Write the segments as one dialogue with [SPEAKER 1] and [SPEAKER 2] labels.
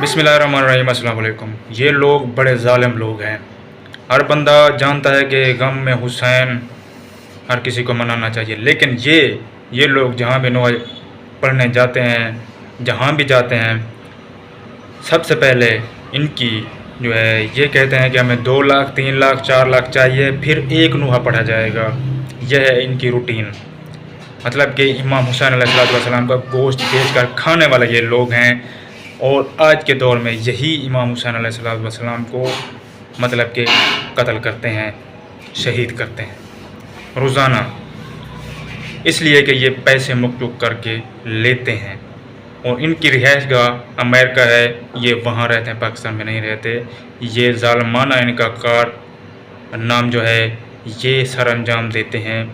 [SPEAKER 1] بسم اللہ الرحمن الرحیم۔ السلام علیکم۔ یہ لوگ بڑے ظالم لوگ ہیں۔ ہر بندہ جانتا ہے کہ غم میں حسین ہر کسی کو منانا چاہیے، لیکن یہ لوگ جہاں بھی نماز پڑھنے جاتے ہیں، جہاں بھی جاتے ہیں، سب سے پہلے ان کی جو ہے یہ کہتے ہیں کہ ہمیں 2 لاکھ 3 لاکھ 4 لاکھ چاہیے، پھر ایک نوحہ پڑھا جائے گا۔ یہ ہے ان کی روٹین، مطلب کہ امام حسین علیہ السلام کا گوشت بیچ کر کھانے والے یہ لوگ ہیں۔ اور آج کے دور میں یہی امام حسین علیہ السلام کو مطلب کہ قتل کرتے ہیں، شہید کرتے ہیں روزانہ، اس لیے کہ یہ پیسے مکتوب کر کے لیتے ہیں۔ اور ان کی رہائش گاہ امریکہ ہے، یہ وہاں رہتے ہیں، پاکستان میں نہیں رہتے۔ یہ ظالمانہ ان کا کار نام جو ہے یہ سر انجام دیتے ہیں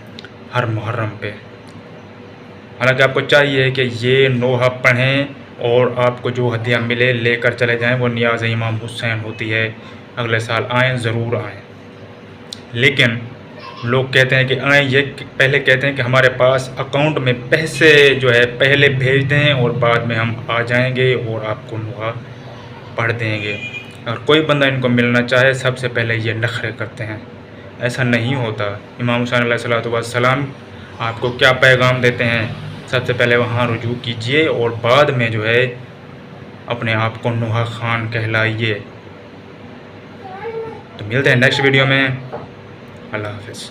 [SPEAKER 1] ہر محرم پہ۔ حالانکہ آپ کو چاہیے کہ یہ نوحہ پڑھیں اور آپ کو جو ہدیہ ملے لے کر چلے جائیں، وہ نیاز امام حسین ہوتی ہے۔ اگلے سال آئیں، ضرور آئیں۔ لیکن لوگ کہتے ہیں کہ آئیں، یہ پہلے کہتے ہیں کہ ہمارے پاس اکاؤنٹ میں پیسے جو ہے پہلے بھیج دیں اور بعد میں ہم آ جائیں گے اور آپ کو نوحہ پڑھ دیں گے۔ اور کوئی بندہ ان کو ملنا چاہے، سب سے پہلے یہ نخرے کرتے ہیں۔ ایسا نہیں ہوتا۔ امام حسین علیہ السلام آپ کو کیا پیغام دیتے ہیں؟ سب سے پہلے وہاں رجوع کیجئے اور بعد میں جو ہے اپنے آپ کو نوحہ خان کہلائیے۔ تو ملتے ہیں نیکسٹ ویڈیو میں۔ اللہ حافظ۔